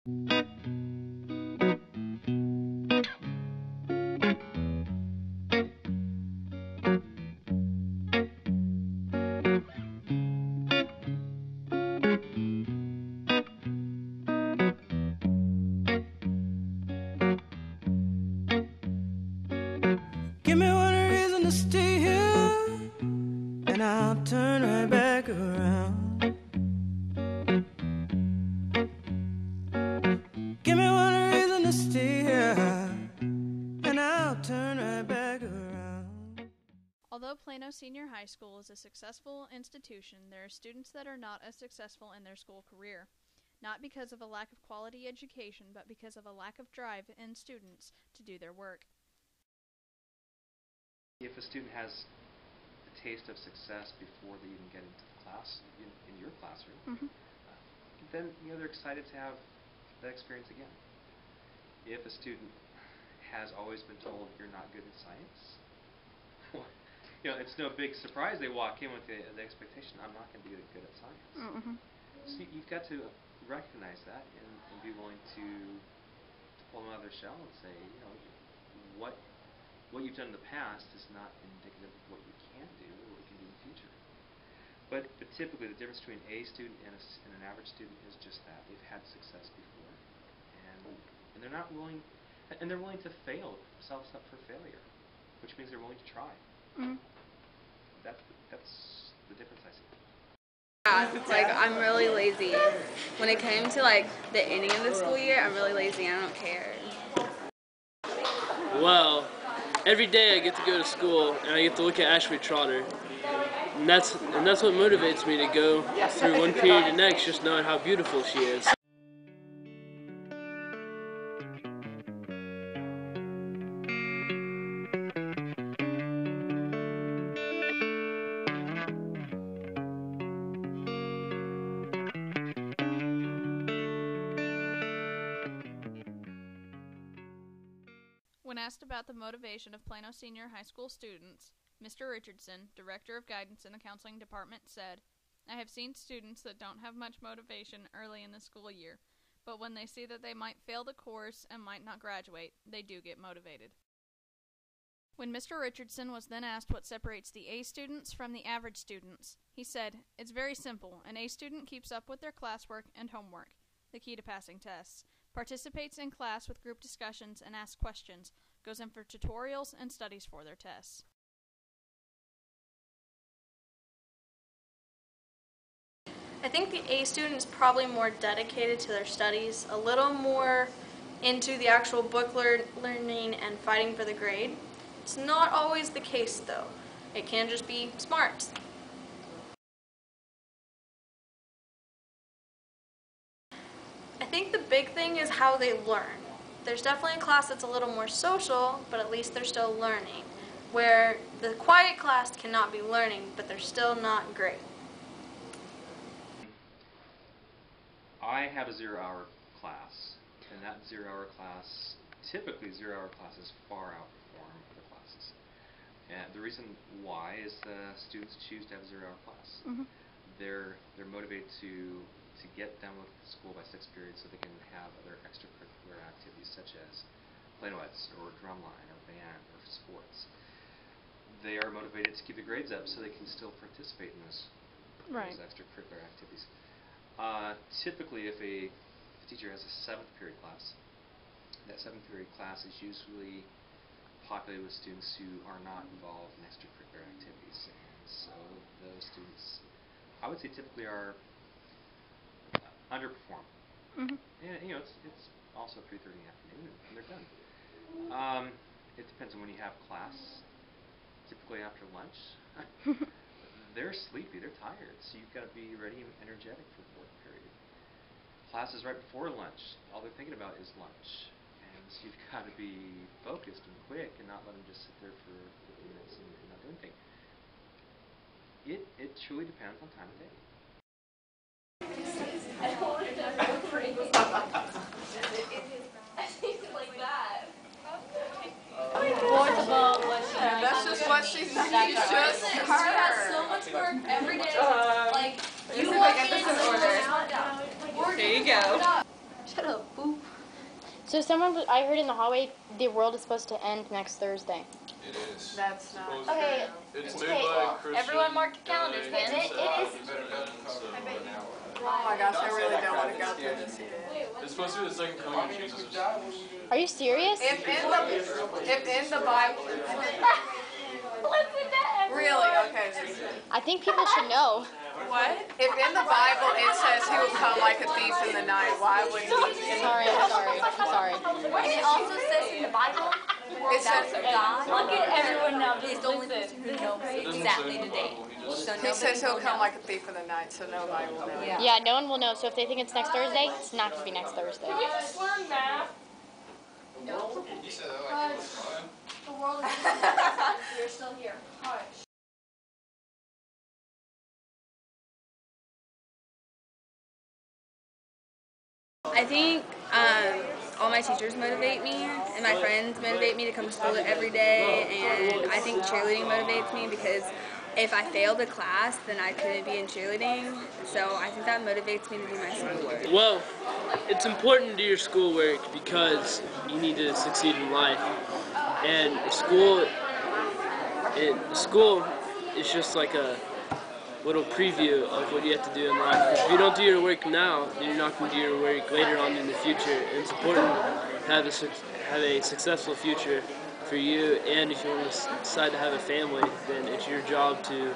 Give me one reason to stay here, and I'll turn right back around. Give me one reason to stay here, and I'll turn right back around. Although Plano Senior High School is a successful institution, there are students that are not as successful in their school career. Not because of a lack of quality education, but because of a lack of drive in students to do their work. If a student has a taste of success before they even get into the class, in your classroom, then they're excited to have that experience again. If a student has always been told you're not good at science, it's no big surprise they walk in with the expectation, I'm not going to be good at science. So you've got to recognize that and be willing to pull them out of their shell and say, what you've done in the past is not indicative of what you can do or what you can do in the future. But typically the difference between a student and an average student is just that. They've had success before, and they're not willing, and they're willing to fail, put themselves up for failure, which means they're willing to try. That's the difference I see. I'm really lazy. When it came to the ending of the school year, I'm really lazy. I don't care. Well, every day I get to go to school and I get to look at Ashley Trotter, and that's what motivates me to go through one period to the next, just knowing how beautiful she is. When asked about the motivation of Plano Senior High School students, Mr. Richardson, Director of Guidance in the Counseling Department, said, "I have seen students that don't have much motivation early in the school year, but when they see that they might fail the course and might not graduate, they do get motivated." When Mr. Richardson was then asked what separates the A students from the average students, he said, "It's very simple. An A student keeps up with their classwork and homework, the key to passing tests, participates in class with group discussions and asks questions, goes in for tutorials, and studies for their tests." I think the A student is probably more dedicated to their studies, a little more into the actual book learning and fighting for the grade. It's not always the case though. It can just be smart. I think the big thing is how they learn. There's definitely a class that's a little more social, but at least they're still learning. Where the quiet class cannot be learning, but they're still not great. I have a 0-hour class, and that 0-hour class, typically 0-hour classes far outperform other classes. And the reason why is students choose to have a 0-hour class. They're motivated to get done with school by 6th period so they can have other extracurricular activities such as planoets or drumline or band or sports. They are motivated to keep the grades up so they can still participate in those extracurricular activities. Typically, if a teacher has a 7th period class, that 7th period class is usually populated with students who are not involved in extracurricular activities. And so those students, I would say, typically are underperform. And it's also 3:30 in the afternoon and they're done. It depends on when you have class. Typically after lunch, they're sleepy, they're tired, so you've got to be ready and energetic for the 4th period. Class is right before lunch. All they're thinking about is lunch. And so you've got to be focused and quick and not let them just sit there for 50 minutes and not do anything. It truly depends on time of day. Like that. That's just what she's just She has so much work every day. You walk in and There you go. shut up. So I heard in the hallway, the world is supposed to end next Thursday. It is. That's not. Okay. It's made by Christian. Everyone mark your calendars then. It is. Oh my gosh, I really don't want to go through this again. It's supposed to be the second coming of Jesus. Are you serious? If in the Bible. Really? Okay. I think people should know. What? If in the Bible it says he will come like a thief in the night, why would he? Sorry. And it also says in the Bible, It says God. Look at everyone now. He's the only person who knows exactly the date. he says he'll come like a thief in the night, so nobody will know. Yeah, no one will know. So if they think it's next Thursday, it's not going to be next Thursday. The world is You're still here. Hush. I think all my teachers motivate me, and my friends motivate me to come to school every day, and I think cheerleading motivates me because if I failed a class, then I couldn't be in cheerleading, so I think that motivates me to do my schoolwork. Well, it's important to do your schoolwork because you need to succeed in life, and school is just like a little preview of what you have to do in life. Because if you don't do your work now, then you're not going to do your work later on in the future. And it's important to have a successful future for you, and if you want to decide to have a family, then it's your job to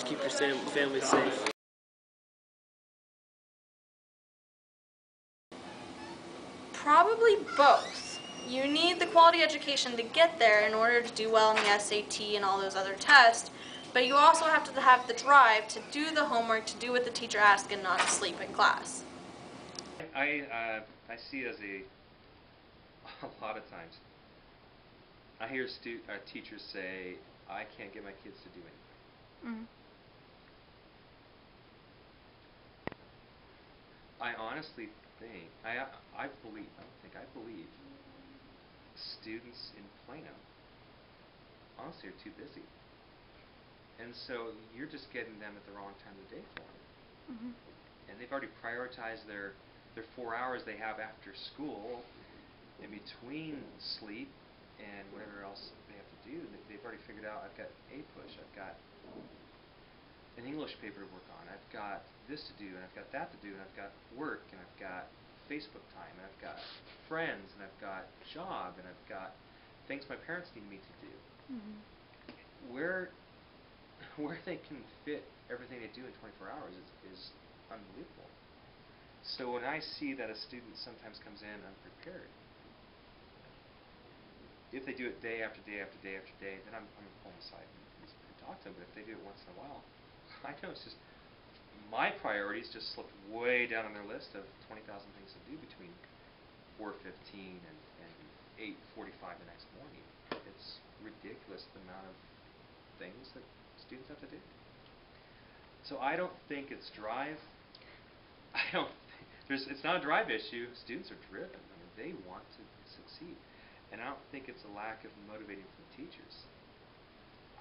keep your family safe. Probably both. You need the quality education to get there in order to do well in the SAT and all those other tests, but you also have to have the drive to do the homework, to do what the teacher asks, and not to sleep in class. I see it as a lot of times. I hear teachers say, "I can't get my kids to do anything." I honestly think I believe students in Plano honestly are too busy. And so you're just getting them at the wrong time of the day for them. And they've already prioritized their 4 hours they have after school in between sleep and whatever else they have to do. They've already figured out, I've got a push, I've got an English paper to work on, I've got this to do, and I've got that to do, and I've got work, and I've got Facebook time, and I've got friends, and I've got job, and I've got things my parents need me to do. Where they can fit everything they do in 24 hours is unbelievable. So when I see that a student sometimes comes in unprepared, if they do it day after day after day after day, then I'm going to pull them aside and talk to them. But if they do it once in a while, I know it's just my priorities just slipped way down on their list of 20,000 things to do between 4:15 and 8:45 the next morning. It's ridiculous the amount of things that students have to do. So I don't think it's drive. It's not a drive issue. Students are driven. I mean, they want to succeed. And I don't think it's a lack of motivating from teachers.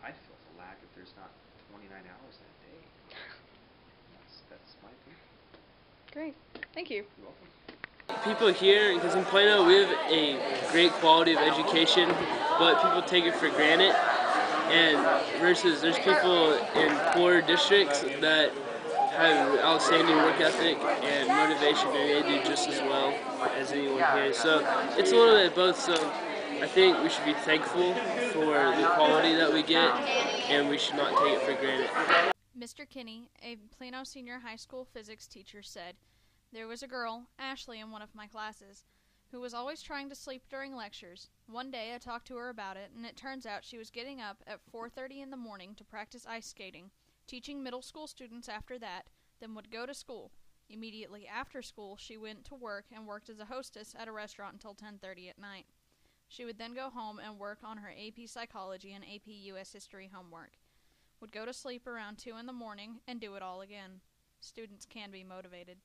I feel it's a lack if there's not 29 hours in a day. That's my opinion. Great. Thank you. You're welcome. People here, because in Plano we have a great quality of education, but people take it for granted. And versus there's people in poor districts that have outstanding work ethic and motivation, and they do just as well as anyone here. So it's a little bit of both. So I think we should be thankful for the quality that we get, and we should not take it for granted. Mr. Kinney, a Plano Senior High School physics teacher, said, "There was a girl, Ashley, in one of my classes, who was always trying to sleep during lectures. One day I talked to her about it, and it turns out she was getting up at 4:30 in the morning to practice ice skating, teaching middle school students after that, then would go to school. Immediately after school, she went to work and worked as a hostess at a restaurant until 10:30 at night. She would then go home and work on her AP Psychology and AP US History homework. Would go to sleep around 2 in the morning and do it all again. Students can be motivated."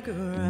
around.